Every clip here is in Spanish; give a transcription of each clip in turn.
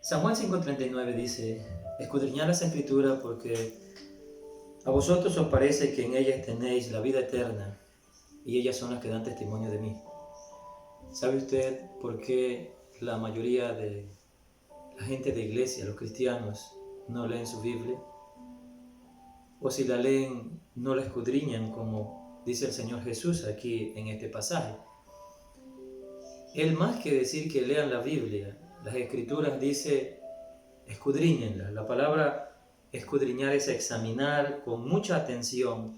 San Juan 5:39 dice: escudriñad las Escrituras porque a vosotros os parece que en ellas tenéis la vida eterna y ellas son las que dan testimonio de mí. ¿Sabe usted por qué la mayoría de la gente de iglesia, los cristianos, no leen su Biblia? O si la leen, no la escudriñan como dice el Señor Jesús aquí en este pasaje. Él, más que decir que lean la Biblia, las Escrituras, dice escudriñenlas. La palabra escudriñar es examinar con mucha atención,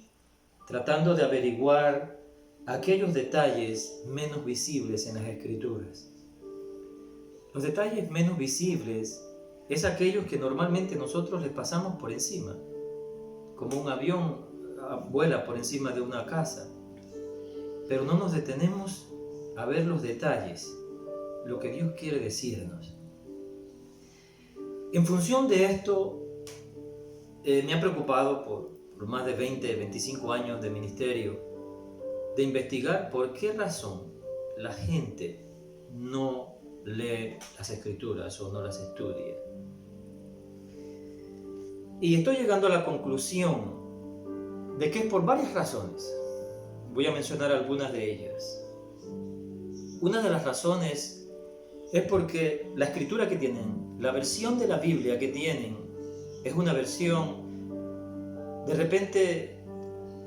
tratando de averiguar aquellos detalles menos visibles en las Escrituras. Los detalles menos visibles es aquellos que normalmente nosotros les pasamos por encima, como un avión vuela por encima de una casa, pero no nos detenemos a ver los detalles, lo que Dios quiere decirnos. En función de esto, me ha preocupado por más de 25 años de ministerio, de investigar por qué razón la gente no lee las Escrituras o no las estudia. Y estoy llegando a la conclusión de que es por varias razones. Voy a mencionar algunas de ellas. Una de las razones es porque la escritura que tienen, la versión de la Biblia que tienen, es una versión de repente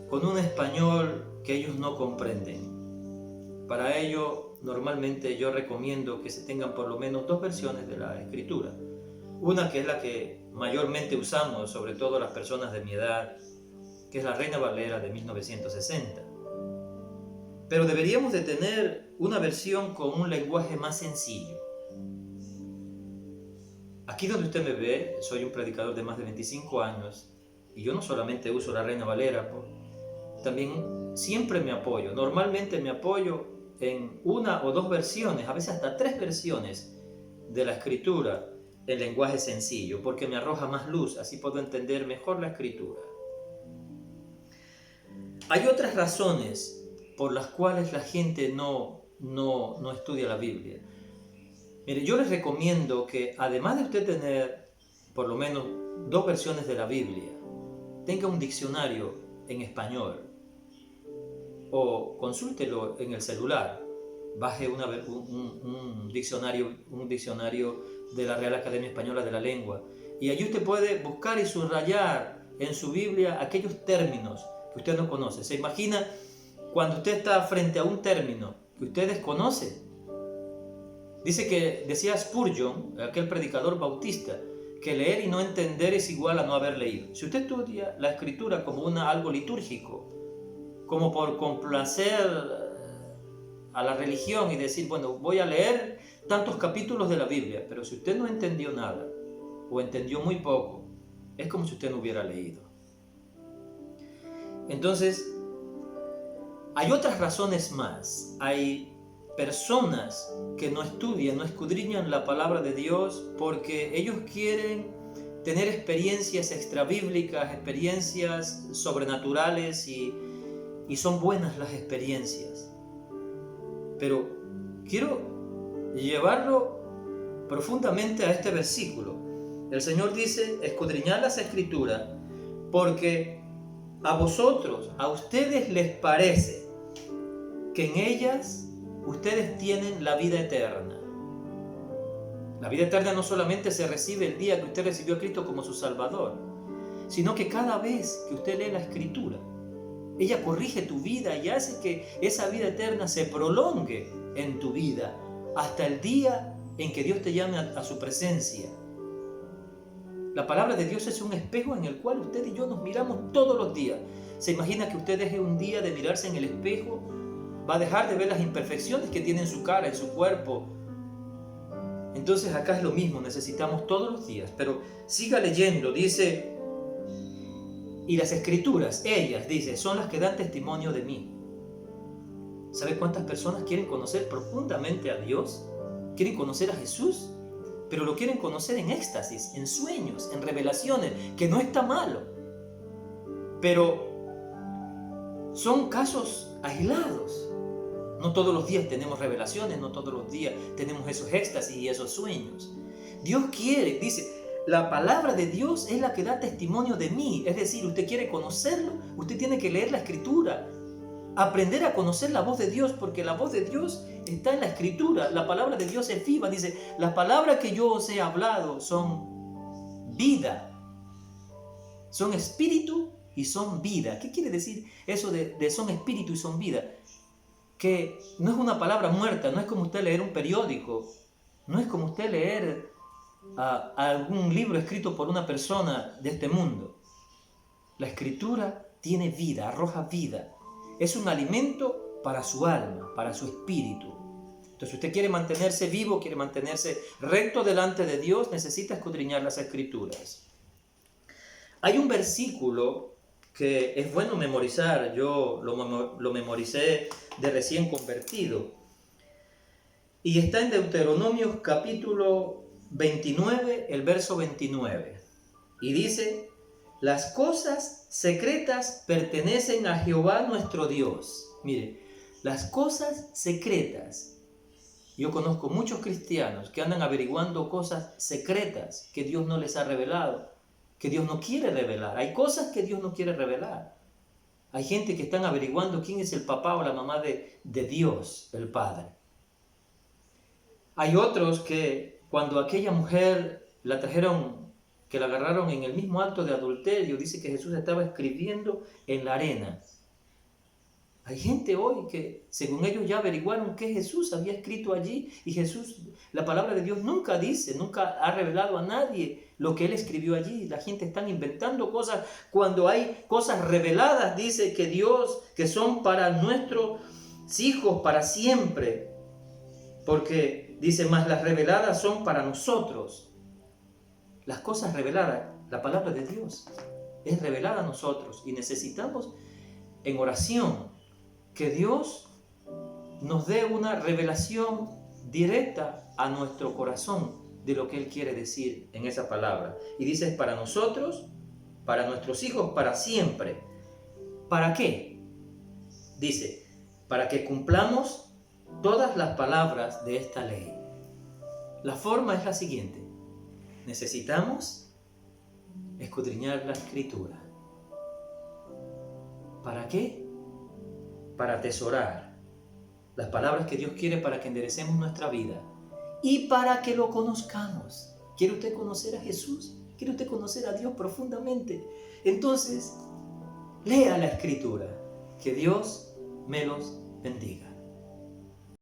con un español que ellos no comprenden. Para ello, normalmente yo recomiendo que se tengan por lo menos dos versiones de la escritura. Una que es la que mayormente usamos, sobre todo las personas de mi edad, que es la Reina Valera de 1960. Pero deberíamos de tener una versión con un lenguaje más sencillo. Aquí donde usted me ve, soy un predicador de más de 25 años y yo no solamente uso la Reina Valera, también siempre me apoyo. Normalmente me apoyo en una o dos versiones, a veces hasta tres versiones de la escritura en lenguaje sencillo, porque me arroja más luz, así puedo entender mejor la escritura. Hay otras razones por las cuales la gente no estudia la Biblia. Mire, yo les recomiendo que además de usted tener por lo menos dos versiones de la Biblia, tenga un diccionario en español o consúltelo en el celular. Baje un diccionario de la Real Academia Española de la Lengua y allí usted puede buscar y subrayar en su Biblia aquellos términos que usted no conoce. ¿Se imagina cuando usted está frente a un término que usted desconoce? Decía Spurgeon, aquel predicador bautista, que leer y no entender es igual a no haber leído. Si usted estudia la escritura como algo litúrgico, como por complacer a la religión y decir, bueno, voy a leer tantos capítulos de la Biblia, pero si usted no entendió nada o entendió muy poco, es como si usted no hubiera leído. Entonces, hay otras razones más. Hay personas que no estudian, no escudriñan la palabra de Dios porque ellos quieren tener experiencias extrabíblicas, experiencias sobrenaturales y son buenas las experiencias. Pero quiero llevarlo profundamente a este versículo. El Señor dice, escudriñad las Escrituras porque a vosotros, a ustedes les parece que en ellas ustedes tienen la vida eterna. La vida eterna no solamente se recibe el día que usted recibió a Cristo como su Salvador, sino que cada vez que usted lee la Escritura, ella corrige tu vida y hace que esa vida eterna se prolongue en tu vida hasta el día en que Dios te llame a su presencia. La palabra de Dios es un espejo en el cual usted y yo nos miramos todos los días. ¿Se imagina que usted deje un día de mirarse en el espejo? Va a dejar de ver las imperfecciones que tiene en su cara, en su cuerpo. Entonces acá es lo mismo, necesitamos todos los días. Pero siga leyendo, dice, y las Escrituras, ellas, dice, son las que dan testimonio de mí. ¿Sabe cuántas personas quieren conocer profundamente a Dios? ¿Quieren conocer a Jesús? Pero lo quieren conocer en éxtasis, en sueños, en revelaciones, que no está malo. Pero son casos aislados. No todos los días tenemos revelaciones, no todos los días tenemos esos éxtasis y esos sueños. Dios quiere, dice, la palabra de Dios es la que da testimonio de mí. Es decir, usted quiere conocerlo, usted tiene que leer la Escritura. Aprender a conocer la voz de Dios, porque la voz de Dios está en la Escritura. La palabra de Dios es viva. Dice, las palabras que yo os he hablado son vida, son espíritu y son vida. ¿Qué quiere decir eso de son espíritu y son vida? Que no es una palabra muerta, no es como usted leer un periódico, no es como usted leer algún libro escrito por una persona de este mundo. La Escritura tiene vida, arroja vida. Es un alimento para su alma, para su espíritu. Entonces, si usted quiere mantenerse vivo, quiere mantenerse recto delante de Dios, necesita escudriñar las Escrituras. Hay un versículo que es bueno memorizar. Yo lo memoricé de recién convertido. Y está en Deuteronomio capítulo 29, el verso 29. Y dice: las cosas secretas pertenecen a Jehová nuestro Dios. Mire, las cosas secretas. Yo conozco muchos cristianos que andan averiguando cosas secretas que Dios no les ha revelado, que Dios no quiere revelar. Hay cosas que Dios no quiere revelar. Hay gente que están averiguando quién es el papá o la mamá de Dios, el Padre. Hay otros que cuando aquella mujer la trajeron, que la agarraron en el mismo acto de adulterio, dice que Jesús estaba escribiendo en la arena. Hay gente hoy que, según ellos, ya averiguaron que Jesús había escrito allí, y Jesús, la palabra de Dios nunca dice, nunca ha revelado a nadie lo que Él escribió allí. La gente está inventando cosas cuando hay cosas reveladas, dice que Dios, que son para nuestros hijos para siempre, porque dice, más las reveladas son para nosotros. Las cosas reveladas, la palabra de Dios es revelada a nosotros, y necesitamos en oración que Dios nos dé una revelación directa a nuestro corazón de lo que Él quiere decir en esa palabra. Y dice, es para nosotros, para nuestros hijos, para siempre. ¿Para qué? Dice, para que cumplamos todas las palabras de esta ley. La forma es la siguiente. Necesitamos escudriñar la Escritura. ¿Para qué? Para atesorar las palabras que Dios quiere para que enderecemos nuestra vida y para que lo conozcamos. ¿Quiere usted conocer a Jesús? ¿Quiere usted conocer a Dios profundamente? Entonces, lea la Escritura. Que Dios me los bendiga.